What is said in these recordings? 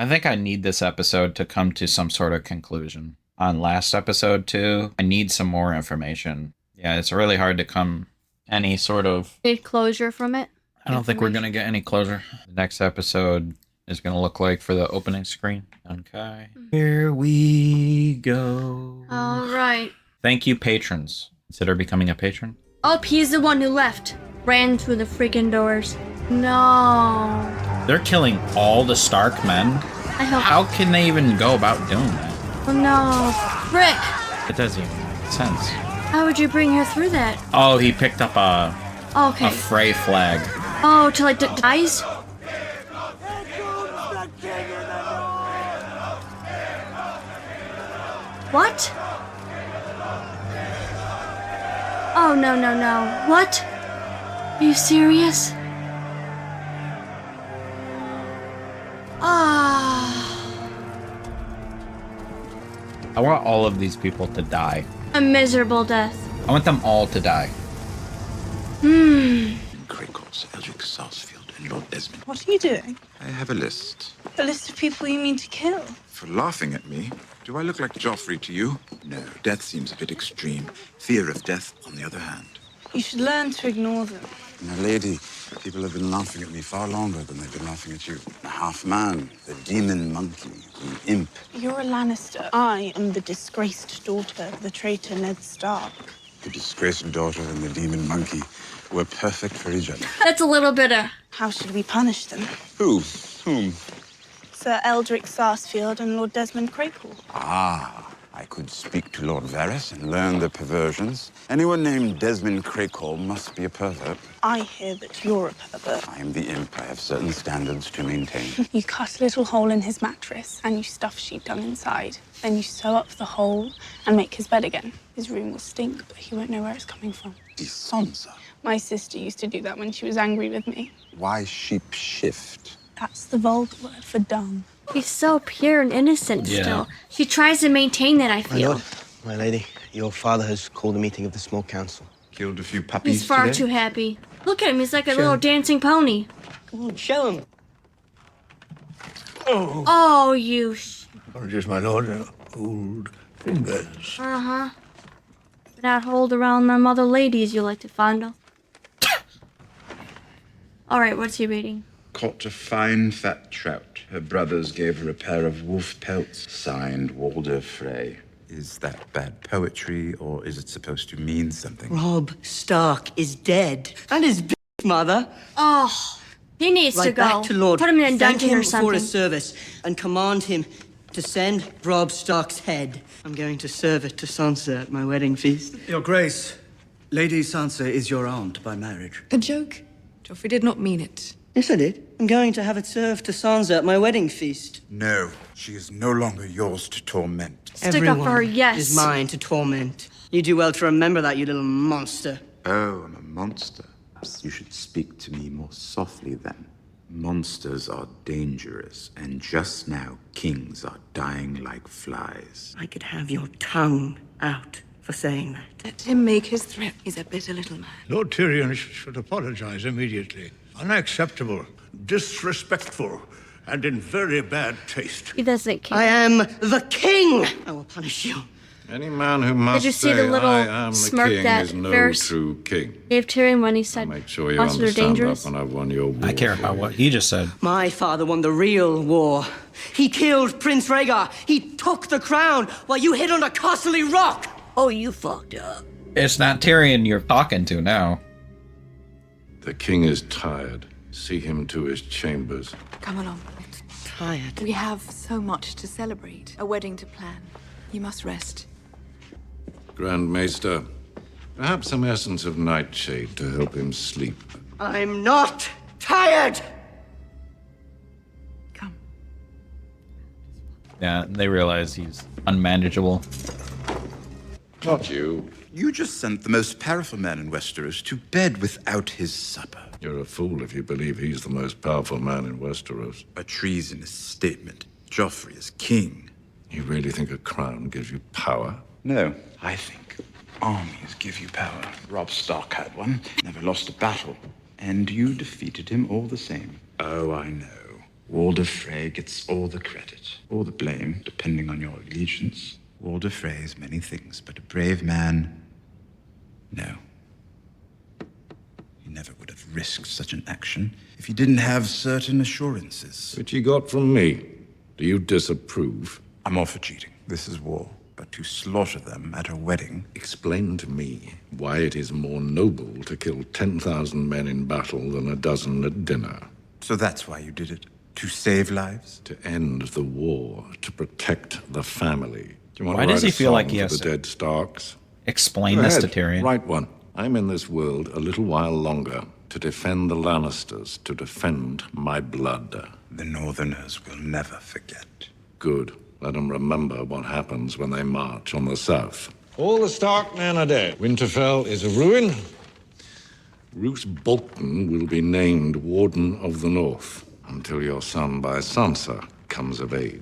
I think I need this episode to come to some sort of conclusion. On last episode, too, I need some more information. Yeah, it's really hard to come any sort of... Need closure from it? I don't think we're going to get any closure. The next episode is going to look like for the opening screen. Okay. Here we go. All right. Thank you, patrons. Consider becoming a patron. Oh, he's the one who left. Ran through the freaking doors. No. They're killing all the Stark men. I hope. How can they even go about doing that? Oh no. Rick! It doesn't even make sense. How would you bring her through that? Oh, he picked up a Okay. Frey flag. Oh, till it dies? What? Oh, no, no, no. What? Are you serious? Ah. I want all of these people to die. A miserable death. I want them all to die. Cracos, Eldrick Sarsfield, and Lord Desmond. What are you doing? I have a list. A list of people you mean to kill? For laughing at me, do I look like Joffrey to you? No, death seems a bit extreme. Fear of death, on the other hand. You should learn to ignore them. My lady, people have been laughing at me far longer than they've been laughing at you. The half-man, the demon monkey, the imp. You're a Lannister. I am the disgraced daughter of the traitor Ned Stark. The disgraced daughter and the demon monkey were perfect for each other. That's a little bit of... How should we punish them? Who? Whom? Sir Eldrick Sarsfield and Lord Desmond Craypool. Ah, I could speak to Lord Varys and learn the perversions. Anyone named Desmond Craycall must be a pervert. I hear that you're a pervert. I am the imp. I have certain standards to maintain. You cut a little hole in his mattress and you stuff sheep dung inside. Then you sew up the hole and make his bed again. His room will stink, but he won't know where it's coming from. Die Sansa. My sister used to do that when she was angry with me. Why sheep shift? That's the vulgar word for dung. He's so pure and innocent Yeah. still. She tries to maintain that, I My feel. lord, my lady, your father has called a meeting of the small council. Killed a few puppies He's far today? too happy. Look at him, he's like a Show little him. dancing pony. Come on, show him. Oh, you Apologies, my lord. Old fingers. Uh-huh. That hold around them other ladies you like to fondle. Alright, what's he reading? Caught a fine fat trout. Her brothers gave her a pair of wolf pelts. Signed, Walder Frey. Is that bad poetry, or is it supposed to mean something? Robb Stark is dead. And his mother. Oh, he needs to Right go. back to Lord. Put him in a Thank dungeon him or for something. his service and command him to send Robb Stark's head. I'm going to serve it to Sansa at my wedding feast. Your Grace, Lady Sansa is your aunt by marriage. A joke? Joffrey did not mean it. Yes, I did. I'm going to have it served to Sansa at my wedding feast. No, she is no longer yours to torment. Stick up for her, yes. Is mine to torment. You do well to remember that, you little monster. Oh, I'm a monster. You should speak to me more softly then. Monsters are dangerous, and just now kings are dying like flies. I could have your tongue out for saying that. Let him make his threat. He's a bitter little man. Lord Tyrion should apologize immediately. Unacceptable, disrespectful, and in very bad taste. He doesn't care. I am the king! I will punish you. Any man who must Did you see say, the little I am the smirk king that is no Varys true king. gave Tyrion when he said Make sure you monsters are understand dangerous? that when I've won your war. I care about what he just said. My father won the real war. He killed Prince Rhaegar. He took the crown while you hid under Castle Rock. Oh, you fucked up. It's not Tyrion you're talking to now. The king is tired. See him to his chambers. Come along. Tired. We have so much to celebrate. A wedding to plan. You must rest. Grand Maester, perhaps some essence of nightshade to help him sleep. I'm not tired. Come. Yeah, they realize he's unmanageable. Not you. You just sent the most powerful man in Westeros to bed without his supper. You're a fool if you believe he's the most powerful man in Westeros. A treasonous statement. Joffrey is king. You really think a crown gives you power? No, I think armies give you power. Robb Stark had one, never lost a battle. And you defeated him all the same. Oh, I know. Walder Frey gets all the credit, or the blame, depending on your allegiance. Walder Frey is many things, but a brave man, no. He never would have risked such an action if he didn't have certain assurances. Which you got from me. Do you disapprove? I'm all for cheating. This is war. But to slaughter them at a wedding... Explain to me why it is more noble to kill 10,000 men in battle than a dozen at dinner. So that's why you did it? To save lives? To end the war, to protect the family. Do you want Why to does write he a feel song like he for has the to dead Starks? explain Go this to ahead, Tyrion? Write one. I'm in this world a little while longer to defend the Lannisters, to defend my blood. The Northerners will never forget. Good. Let them remember what happens when they march on the south. All the Stark men are dead. Winterfell is a ruin. Roose Bolton will be named Warden of the North until your son by Sansa comes of age.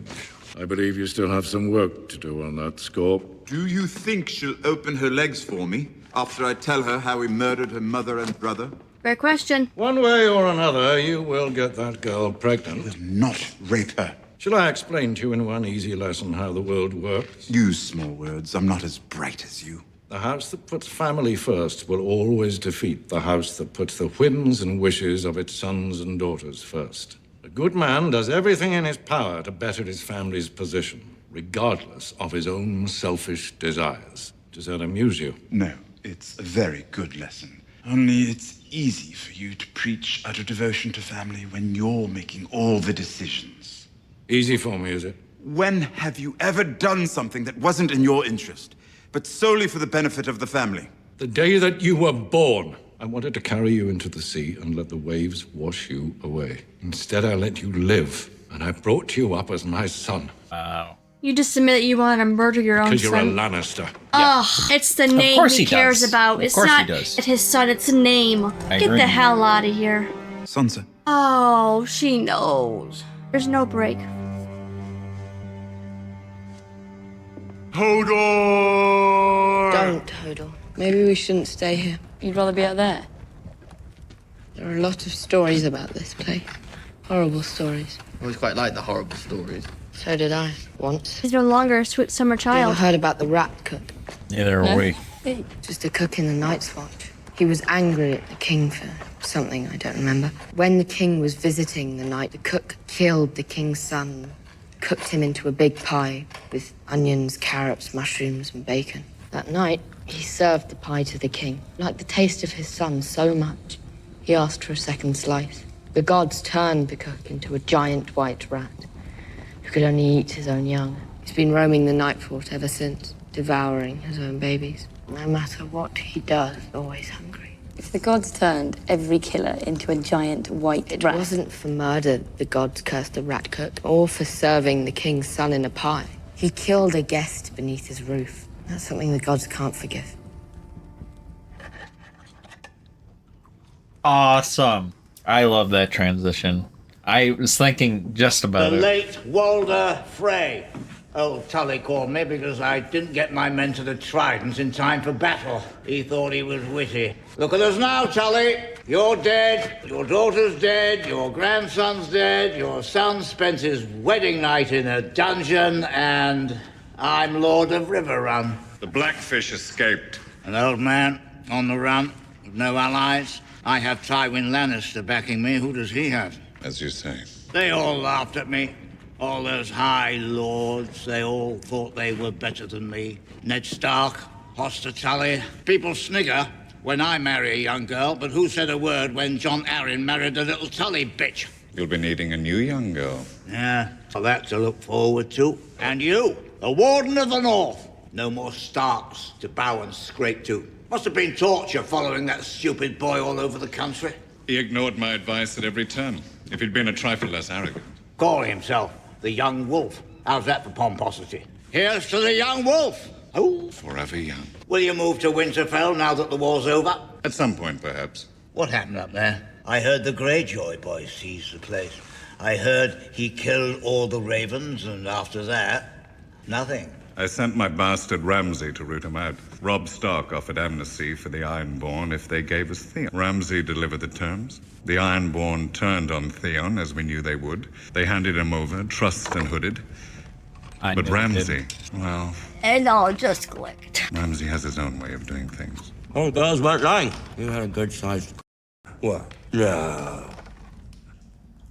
I believe you still have some work to do on that score. Do you think she'll open her legs for me after I tell her how we murdered her mother and brother? Great question. One way or another, you will get that girl pregnant. I will not rape her. Shall I explain to you in one easy lesson how the world works? Use small words. I'm not as bright as you. The house that puts family first will always defeat the house that puts the whims and wishes of its sons and daughters first. A good man does everything in his power to better his family's position, regardless of his own selfish desires. Does that amuse you? No, it's a very good lesson. Only it's easy for you to preach utter devotion to family when you're making all the decisions. Easy for me, is it? When have you ever done something that wasn't in your interest, but solely for the benefit of the family? The day that you were born, I wanted to carry you into the sea and let the waves wash you away. Instead, I let you live, and I brought you up as my son. Wow. You just admit that you want to murder your own Because you're a son. Lannister. Ugh, it's the name course he he cares does. about. Of It's course he not does. his son, it's a name. I Get agree. the hell out of here. Sansa. Oh, she knows. There's no break. Hodor! Don't, Hodor. Maybe we shouldn't stay here. You'd rather be out there? There are a lot of stories about this place. Horrible stories. I always quite like the horrible stories. So did I, once. He's no longer a sweet summer You ever child. heard about the rat cook? Neither are we. Just a cook in the Night's Watch. He was angry at the king for something I don't remember. When the king was visiting the night, the cook killed the king's son, cooked him into a big pie with onions, carrots, mushrooms, and bacon. That night, he served the pie to the king. Liked the taste of his son so much, he asked for a second slice. The gods turned the cook into a giant white rat who could only eat his own young. He's been roaming the night fort ever since, devouring his own babies. No matter what he does, always hungry. If the gods turned every killer into a giant white It rat... wasn't for murder the gods cursed the rat cook, or for serving the king's son in a pie. He killed a guest beneath his roof. That's something the gods can't forgive. Awesome. I love that transition. I was thinking just about The it. late Walder Frey. Old Tully called me because I didn't get my men to the Tridents in time for battle. He thought he was witty. Look at us now, Tully. You're dead, your daughter's dead, your grandson's dead, your son spent his wedding night in a dungeon, and I'm Lord of Riverrun. The Blackfish escaped. An old man on the run, with no allies. I have Tywin Lannister backing me. Who does he have? As you say. They all laughed at me. All those high lords, they all thought they were better than me. Ned Stark, Hoster Tully. People snigger when I marry a young girl, but who said a word when Jon Arryn married a little Tully bitch? You'll be needing a new young girl. Yeah, well, that to look forward to. And you, the Warden of the North. No more Starks to bow and scrape to. Must have been torture following that stupid boy all over the country. He ignored my advice at every turn. If he'd been a trifle less arrogant. Calling himself the Young Wolf. How's that for pomposity? Here's to the Young Wolf. Oh. Forever young. Will you move to Winterfell now that the war's over? At some point, perhaps. What happened up there? I heard the Greyjoy boy seized the place. I heard he killed all the ravens, and after that, nothing. I sent my bastard Ramsay to root him out. Robb Stark offered amnesty for the Ironborn if they gave us Theon. Ramsay delivered the terms. The Ironborn turned on Theon, as we knew they would. They handed him over, trussed and hooded. But Ramsay, well... And all just clicked. Ramsay has his own way of doing things. Oh, girls weren't lying. You had a good sized... What? No.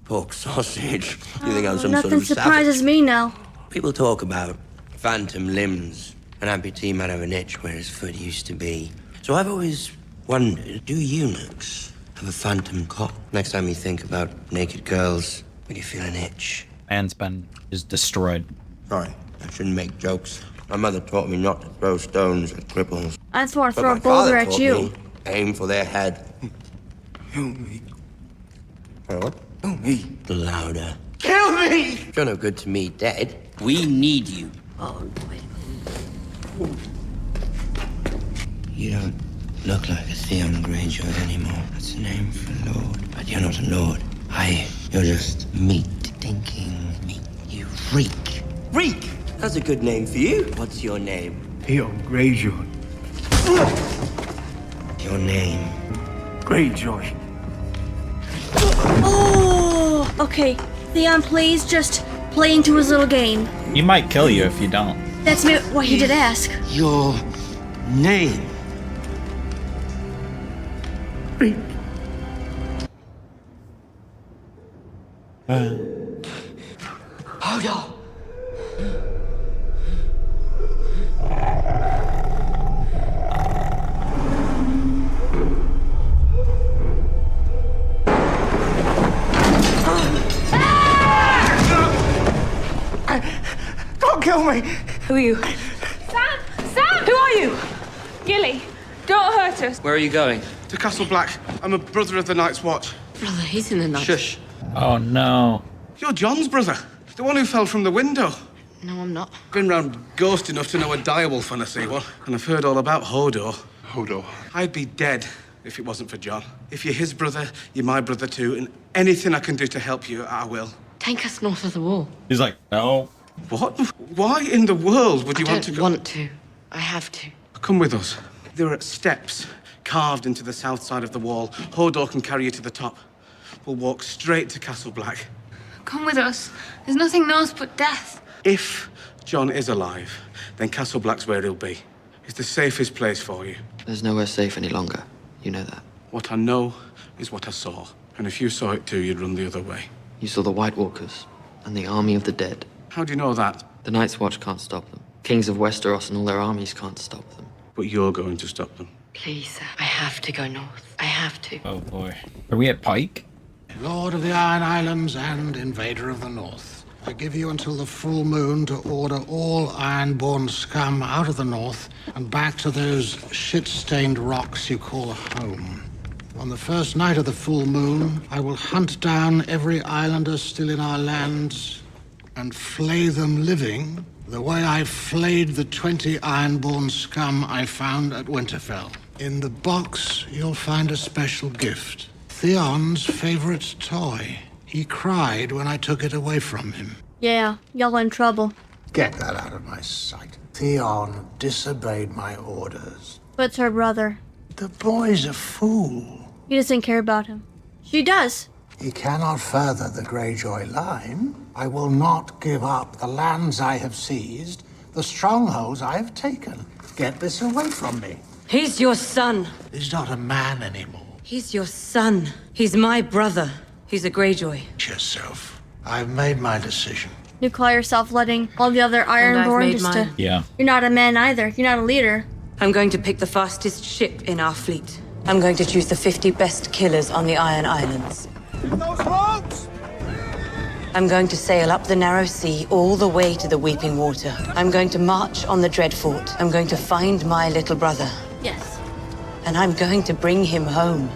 Pork sausage. You think I'm some Nothing sort of surprises savage? me now. People talk about phantom limbs. An amputee might have an itch where his foot used to be. So I've always wondered, do eunuchs have a phantom cock? Next time you think about naked girls, when you feel an itch. Man's been is destroyed. Sorry, I shouldn't make jokes. My mother taught me not to throw stones at cripples. I just want to But throw a my father boulder at taught you. me, aim for their head. Kill me. What? Kill me. Louder. Kill me! You're no good to me dead. We need you. Oh, boy. You don't look like a Theon Greyjoy anymore. That's a name for lord. But you're not a lord. You're just meat. Stinking meat. You reek. Reek! That's a good name for you. What's your name? Theon Greyjoy. Your name? Greyjoy. Oh, okay. Theon, please just play into his little game. He might kill you if you don't. That's what he did ask. Your name? Reek. Hold on. Don't kill me! Who are you? Sam! Sam! Who are you? Gilly, don't hurt us. Where are you going? To Castle Black. I'm a brother of the Night's Watch. Brother, he's in the night. Shush. Oh no. You're Jon's brother. The one who fell from the window. No, I'm not. Been round ghost enough to know a direwolf when I see one. And I've heard all about Hodor. Hodor. I'd be dead if it wasn't for Jon. If you're his brother, you're my brother too. And anything I can do to help you, I will. Take us north of the wall. He's like, no. What? Why in the world would you I want to don't go? want to. I have to. Come with us. There are steps carved into the south side of the wall. Hodor can carry you to the top. We'll walk straight to Castle Black. Come with us. There's nothing north but death. If Jon is alive, then Castle Black's where he'll be. It's the safest place for you. There's nowhere safe any longer. You know that. What I know is what I saw. And if you saw it too, you'd run the other way. You saw the White Walkers and the army of the dead. How do you know that? The Night's Watch can't stop them. Kings of Westeros and all their armies can't stop them. But you're going to stop them. Please, sir. I have to go north. I have to. Oh boy. Are we at Pike? Lord of the Iron Islands and Invader of the North, I give you until the full moon to order all Ironborn scum out of the north and back to those shit-stained rocks you call home. On the first night of the full moon, I will hunt down every islander still in our lands and flay them living the way I flayed the 20 Ironborn scum I found at Winterfell. In the box, you'll find a special gift. Theon's favorite toy. He cried when I took it away from him. Yeah, y'all in trouble. Get that out of my sight. Theon disobeyed my orders. But it's her brother. The boy's a fool. He doesn't care about him. She does. He cannot further the Greyjoy line. I will not give up the lands I have seized, the strongholds I have taken. Get this away from me. He's your son. He's not a man anymore. He's your son. He's my brother. He's a Greyjoy. Yourself. I've made my decision. You call yourself letting all the other I've Ironborn made just to... mine. Yeah. You're not a man either. You're not a leader. I'm going to pick the fastest ship in our fleet. I'm going to choose the 50 best killers on the Iron Islands. Those ropes! I'm going to sail up the narrow sea all the way to the Weeping Water. I'm going to march on the Dreadfort. I'm going to find my little brother. Yes. And I'm going to bring him home.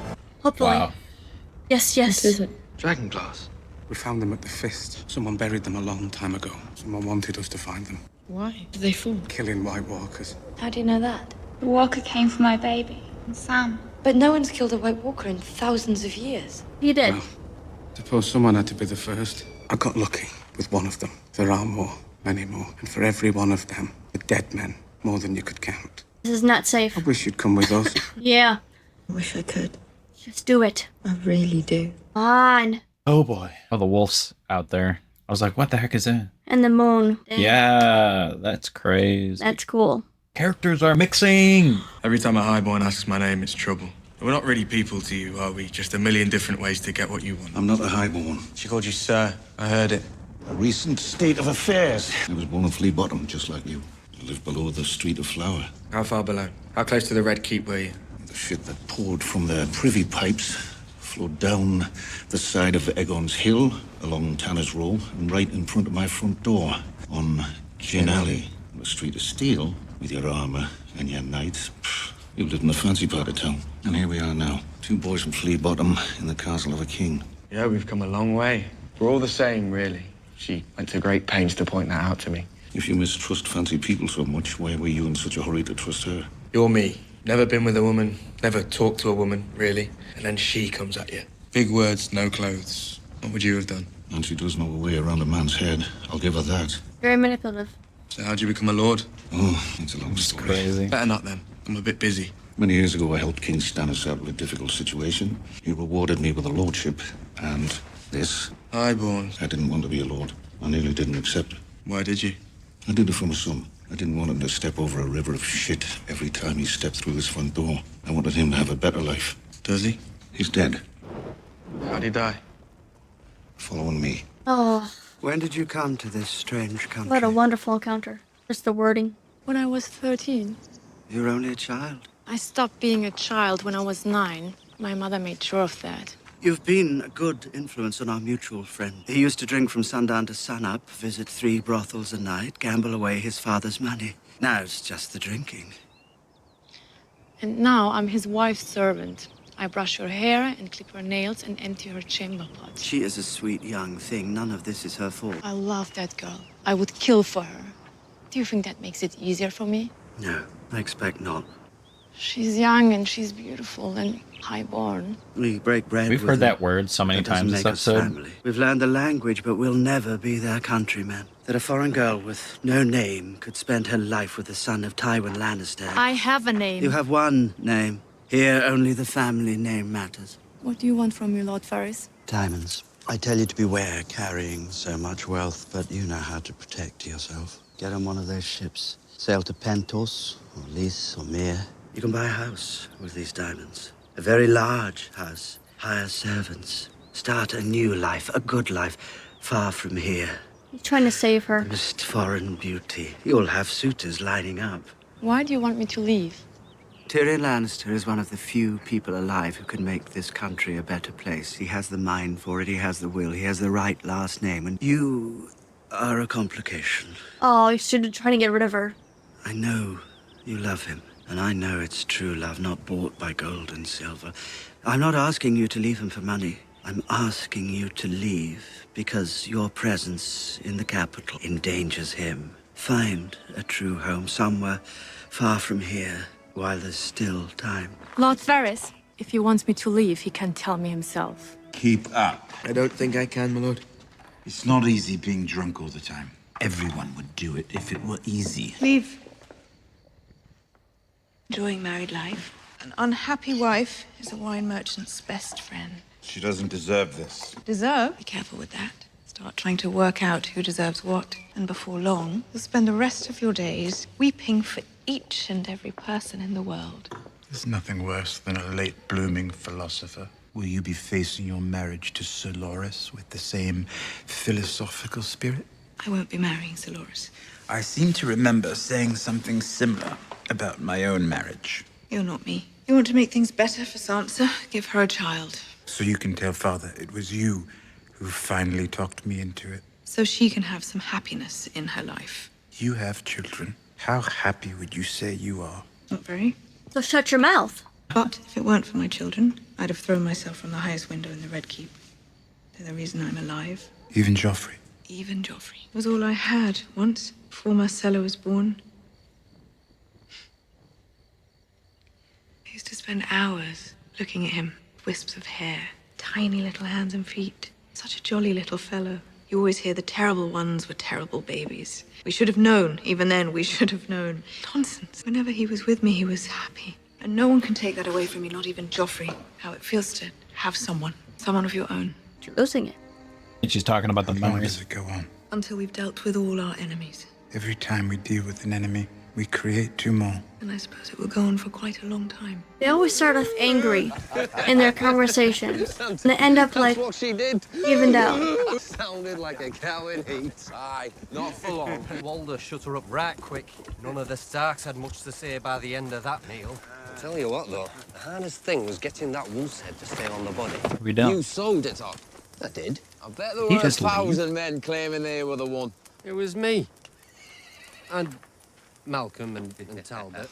Hopefully. Wow. Yes, yes. Dragonglass. We found them at the Fist. Someone buried them a long time ago. Someone wanted us to find them. Why did they fall? Killing White Walkers. How do you know that? The walker came for my baby, Sam. But no one's killed a White Walker in thousands of years. He did. Suppose someone had to be the first. I got lucky with one of them. There are more. Many more. And for every one of them, the dead men, more than you could count. This is not safe. I wish you'd come with us. Yeah. I wish I could. Just do it. I really do. Come on. Oh boy. Oh, the wolf's out there. I was like, what the heck is that? And the moon. Damn. Yeah, that's crazy. That's cool. Characters are mixing. Every time a highborn asks my name, it's trouble. We're not really people to you, are we? Just a million different ways to get what you want. I'm not a highborn. She called you sir. I heard it. A recent state of affairs. I was born in Flea Bottom, just like you. I lived below the Street of Flower. How far below? How close to the Red Keep were you? The shit that poured from their privy pipes flowed down the side of Aegon's Hill, along Tanner's Row, and right in front of my front door, on Gin Alley, the Street of Steel, with your armor and your knights. You lived in the fancy part of town. And here we are now, two boys from Flea Bottom in the castle of a king. Yeah, we've come a long way. We're all the same, really. She went to great pains to point that out to me. If you mistrust fancy people so much, why were you in such a hurry to trust her? You're me. Never been with a woman, never talked to a woman, really. And then she comes at you. Big words, no clothes. What would you have done? And she does know a way around a man's head. I'll give her that. Very manipulative. So how'd you become a lord? Oh, it's a long story. Crazy. Better not then. I'm a bit busy. Many years ago, I helped King Stannis out of a difficult situation. He rewarded me with a lordship, and this. Highborn. I didn't want to be a lord. I nearly didn't accept it. Why did you? I did it for my son. I didn't want him to step over a river of shit every time he stepped through this front door. I wanted him to have a better life. Does he? He's dead. How'd he die? Following me. Oh, When did you come to this strange country? what a wonderful encounter. Just the wording. When I was 13. You're only a child. I stopped being a child when I was 9. My mother made sure of that. You've been a good influence on our mutual friend. He used to drink from sundown to sunup, visit 3 brothels a night, gamble away his father's money. Now it's just the drinking. And now I'm his wife's servant. I brush her hair and clip her nails and empty her chamber pots. She is a sweet young thing. None of this is her fault. I love that girl. I would kill for her. Do you think that makes it easier for me? No, I expect not. She's young and she's beautiful and highborn. We break bread We've with heard them. that word so many That doesn't times this make us episode. family. We've learned the language, but we'll never be their countrymen. That a foreign girl with no name could spend her life with the son of Tyrion Lannister. I have a name. You have one name. Here, only the family name matters. What do you want from me, Lord Ferris? Diamonds. I tell you to beware carrying so much wealth, but you know how to protect yourself. Get on one of those ships. Sail to Pentos, or Lys, or Mere. You can buy a house with these diamonds. A very large house. Hire servants. Start a new life, a good life, far from here. He's trying to save her. Mist foreign beauty. You'll have suitors lining up. Why do you want me to leave? Tyrion Lannister is one of the few people alive who can make this country a better place. He has the mind for it, he has the will, he has the right last name, and you are a complication. Oh, you should have tried to get rid of her. I know you love him, and I know it's true love, not bought by gold and silver. I'm not asking you to leave him for money. I'm asking you to leave because your presence in the capital endangers him. Find a true home somewhere far from here while there's still time. Lord Ferris, if he wants me to leave, he can tell me himself. Keep up. I don't think I can, my lord. It's not easy being drunk all the time. Everyone would do it if it were easy. Leave. Enjoying married life. An unhappy wife is a wine merchant's best friend. She doesn't deserve this. Deserve? Be careful with that. Start trying to work out who deserves what. And before long, you'll spend the rest of your days weeping for each and every person in the world. There's nothing worse than a late-blooming philosopher. Will you be facing your marriage to Sir Loras with the same philosophical spirit? I won't be marrying Sir Loras. I seem to remember saying something similar about my own marriage. You're not me. You want to make things better for Sansa? Give her a child. So you can tell Father it was you who finally talked me into it. So she can have some happiness in her life. You have children. How happy would you say you are? Not very. So shut your mouth. But if it weren't for my children, I'd have thrown myself from the highest window in the Red Keep. They're the reason I'm alive. Even Joffrey. Even Joffrey. It was all I had once, before Marcella was born. I used to spend hours looking at him. Wisps of hair, tiny little hands and feet. Such a jolly little fellow. You always hear the terrible ones were terrible babies. We should have known. Even then, we should have known. Nonsense. Whenever he was with me, he was happy. And no one can take that away from me, not even Joffrey. How it feels to have someone of your own. You're losing it. And she's talking about the How long memories. does it go on? Until we've dealt with all our enemies. Every time we deal with an enemy, we create 2 more. And I suppose it will go on for quite a long time. They always start off angry in their conversations, and they end up like That's what she did. evened out. Sounded like a cow in heat. Aye, not for long. Walder shut her up right quick. None of the Starks had much to say by the end of that meal. I tell you what, though, the hardest thing was getting that wolf's head to stay on the body. We don't. You sold it on. I did. I bet there He were just 1,000 men claiming they were the one. It was me. And Malcolm and Talbot.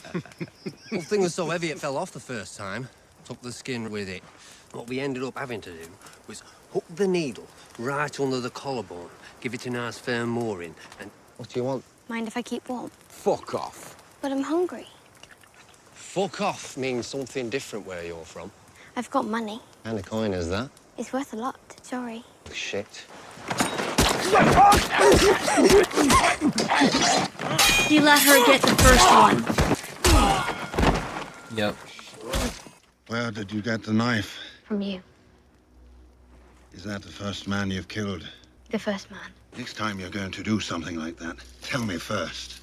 The thing was so heavy it fell off the first time. Took the skin with it. What we ended up having to do was hook the needle right under the collarbone, give it a nice firm mooring, and... What do you want? Mind if I keep warm? Fuck off. But I'm hungry. Fuck off means something different where you're from. I've got money. What kind of coin is that? It's worth a lot. Sorry. Shit. You let her get the first one. Yep. Where did you get the knife? From you. Is that the first man you've killed? The first man. Next time you're going to do something like that, tell me first.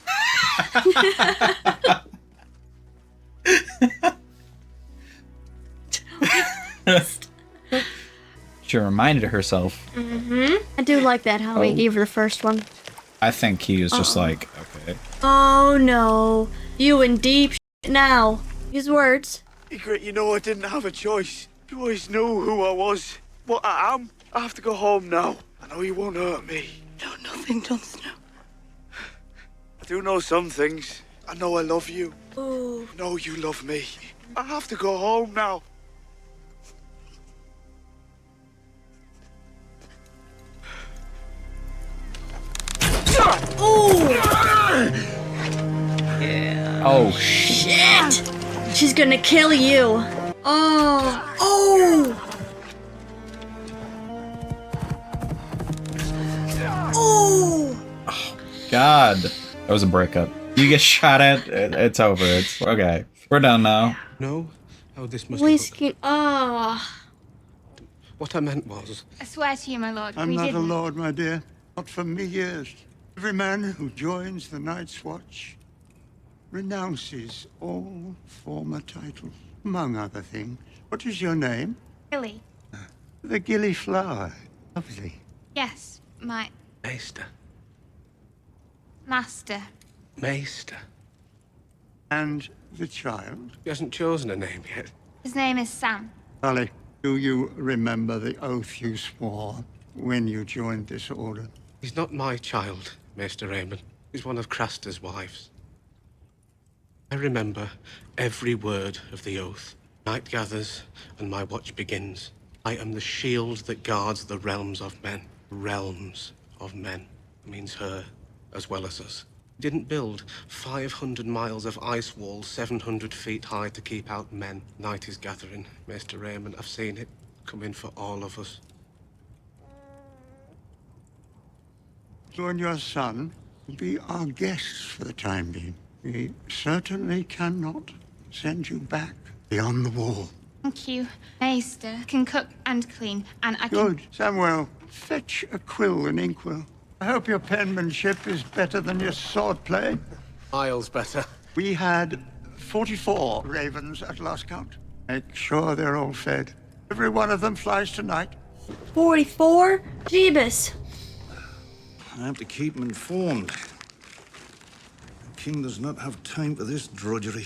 She reminded herself. I do like that, how he gave her the first one. I think he was just like, okay. Oh no, you in deep shit now. His words. Ygritte, you know I didn't have a choice. You always knew who I was, what I am. I have to go home now. I know you won't hurt me. No, nothing, Jon Snow. I do know some things. I know I love you. Oh. I know you love me. I have to go home now. Yeah. Oh, shit! She's gonna kill you. Oh. Oh. Oh. God. That was a breakup. You get shot at, it's over. It's okay. We're done now. No? Oh, this must Whiskey. Oh. What I meant was... I swear to you, my lord, I'm we not didn't. a lord, my dear. Not for me years. Every man who joins the Night's Watch renounces all former titles, among other things. What is your name? Gilly. The Gilly flower. Lovely. Yes, my Maester. master. Maester. And the child? He hasn't chosen a name yet. His name is Sam. Ollie, do you remember the oath you swore when you joined this order? He's not my child, Maester Raymond. He's one of Craster's wives. I remember every word of the oath. Night gathers and my watch begins. I am the shield that guards the realms of men. Realms of men means her as well as us. Didn't build 500 miles of ice wall 700 feet high to keep out men. Night is gathering, Maester Raymond. I've seen it come in for all of us. You and your son will be our guests for the time being. We certainly cannot send you back beyond the wall. Thank you. Maester can cook and clean, and I can... Good. Samuel, fetch a quill and inkwell. I hope your penmanship is better than your swordplay. Miles better. We had 44 ravens at last count. Make sure they're all fed. Every one of them flies tonight. 44? Jeebus. I have to keep him informed. The king does not have time for this drudgery.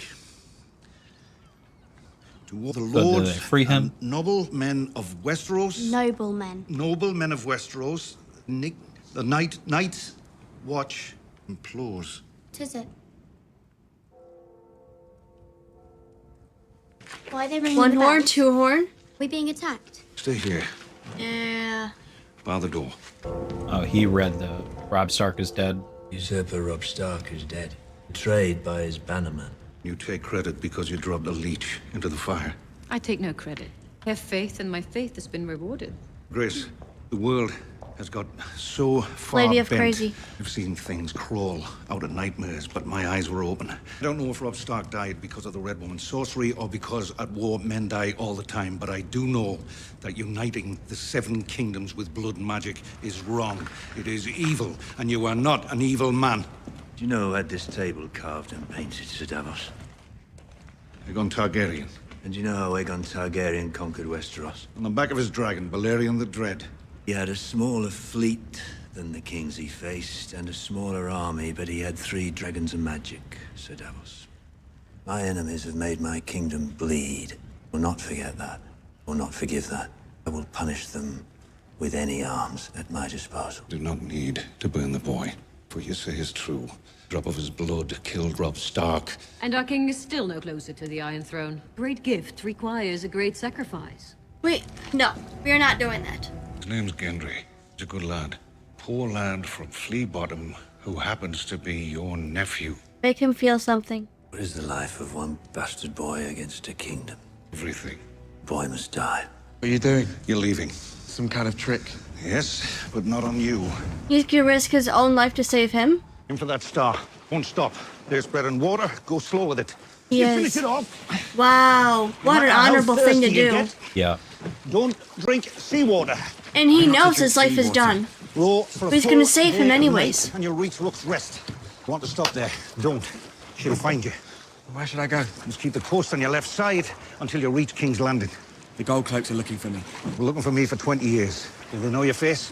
To all the lords free him? and noble men of Westeros. Noblemen. Noble men of Westeros. The Night's Watch implores. Tis it. Why are they ringing one horn, two horn? We being attacked? Stay here, Yeah. by the door. Oh, he read the Robb Stark is dead. Usurper Robb Stark is dead. Betrayed by his bannerman. You take credit because you dropped a leech into the fire. I take no credit. I have faith, and my faith has been rewarded. Grace, the world has got so far Lady of bent. Crazy. I've seen things crawl out of nightmares, but my eyes were open. I don't know if Robb Stark died because of the Red Woman's sorcery or because at war men die all the time, but I do know that uniting the 7 kingdoms with blood and magic is wrong. It is evil, and you are not an evil man. Do you know who had this table carved and painted, Sir Davos? Aegon Targaryen. And do you know how Aegon Targaryen conquered Westeros? On the back of his dragon, Balerion the Dread. He had a smaller fleet than the kings he faced, and a smaller army, but he had 3 dragons of magic, Sir Davos. My enemies have made my kingdom bleed. I will not forget that. I will not forgive that. I will punish them with any arms at my disposal. Do not need to burn the boy, for you say is true. Drop of his blood killed Robb Stark. And our king is still no closer to the Iron Throne. Great gift requires a great sacrifice. Wait, no, we are not doing that. His name's Gendry. He's a good lad. Poor lad from Flea Bottom, who happens to be your nephew. Make him feel something. What is the life of one bastard boy against a kingdom? Everything. Boy must die. What are you doing? You're leaving. Some kind of trick. Yes, but not on you. He could risk his own life to save him. In for that star. Won't stop. There's bread and water. Go slow with it. Yes. You finish it off. Wow, what an honorable thing to do. Yeah. Don't drink seawater. And he knows his life is done. Row for But he's gonna save him anyways. And you'll reach Rook's Rest. You want to stop there? Don't. She'll find you. Where should I go? Just keep the coast on your left side until you reach King's Landing. The gold cloaks are looking for me. They're looking for me for 20 years. Do they know your face?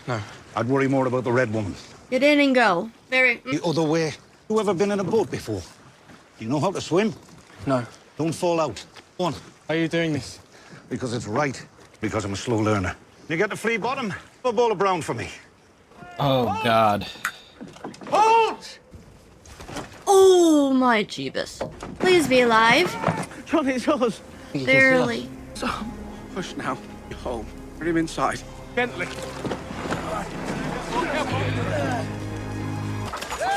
No. I'd worry more about the Red Woman. Get in and go. Very. The other way. You ever been in a boat before? Do you know how to swim? No. Don't fall out. Go on. Why are you doing this? Because it's right. Because I'm a slow learner. You get to Flea Bottom? Have a bowl of brown for me. Oh, God. Halt! Oh, my Jeebus. Please be alive. John, it's us. Barely. So, push now. You're home. Bring him inside. Gently.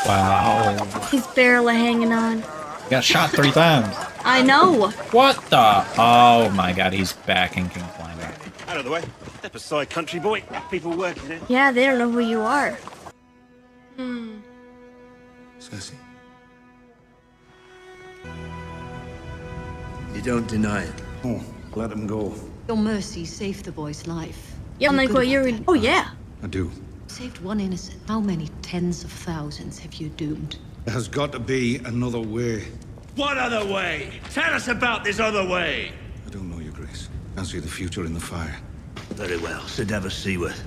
Wow. He's barely hanging on. Got shot 3 times. I know. What the? Oh my God, he's back and can climb it. Out of the way. Step aside, country boy. People working here. Yeah, they don't know who you are. Hmm. Cersei. You don't deny it. Oh, let him go. Your mercy saved the boy's life. Yeah, like what you're. Oh, yeah. I do. Saved one innocent. How many tens of thousands have you doomed? There has got to be another way. What other way? Tell us about this other way. I don't know, Your Grace. I see the future in the fire. Very well, Sir Davos Seaworth.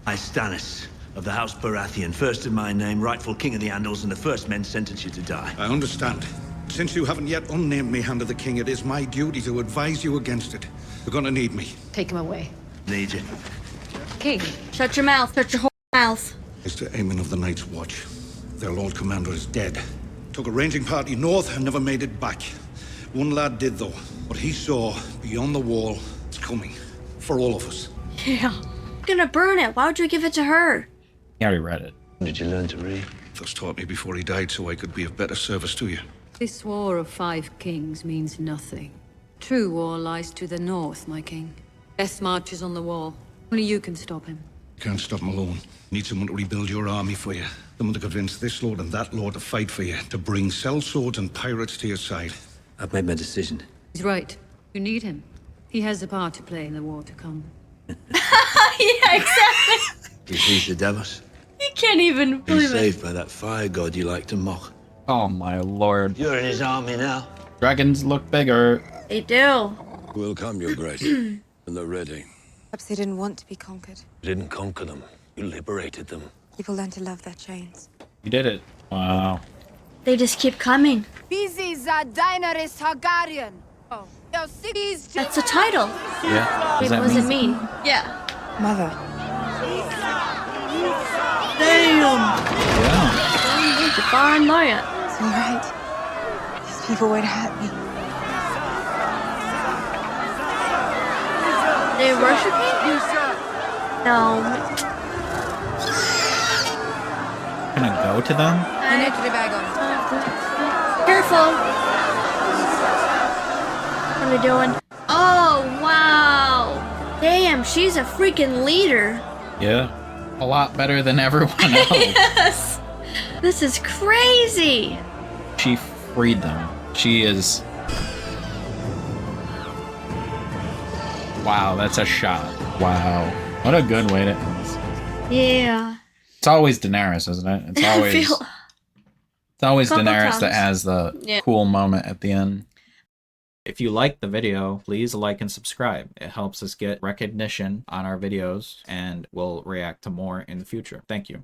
I, Stannis, of the House Baratheon, first in my name, rightful king of the Andals, and the first men sentence you to die. I understand. Since you haven't yet unnamed me Hand of the King, it is my duty to advise you against it. You're gonna need me. Take him away. Need you. King. Shut your mouth. Shut your whole mouth. Mr. Aemon of the Night's Watch. Their Lord Commander is dead. Took a ranging party north and never made it back. One lad did, though. What he saw beyond the wall is coming. For all of us. Yeah. I'm gonna burn it. Why would you give it to her? He already read it. Did you learn to read? Thus taught me before he died so I could be of better service to you. This war of 5 kings means nothing. True war lies to the north, my king. Death marches on the wall. Only you can stop him. Can't stop him alone. Need someone to rebuild your army for you. Someone to convince this lord and that lord to fight for you. To bring sellswords and pirates to your side. I've made my decision. He's right. You need him. He has a part to play in the war to come. Yeah, exactly. You see, Sir Davos? You can't even Been believe it. saved by that fire god you like to mock. Oh my lord. You're in his army now. Dragons look bigger. They do. Will come, Your Grace. And they're ready. Perhaps they didn't want to be conquered. You didn't conquer them. You liberated them. People learn to love their chains. You did it. Wow. They just keep coming. Daenerys Targaryen. Oh, that's the title. Yeah. Wait, what does it mean? Yeah. Mother. Damn. Yeah. You fine lawyer. It's all right. These people won't hurt me. They worship you? No. Can I go to them? Careful. What are they doing? Oh, wow. Damn, she's a freaking leader. Yeah. A lot better than everyone else. Yes! This is crazy! She freed them. She is... Wow, that's a shot. Wow. What a good way to end this. Yeah. It's always Daenerys, isn't it? It's always... It's always Couple Daenerys times. that has the cool moment at the end. If you liked the video, please like and subscribe. It helps us get recognition on our videos, and we'll react to more in the future. Thank you.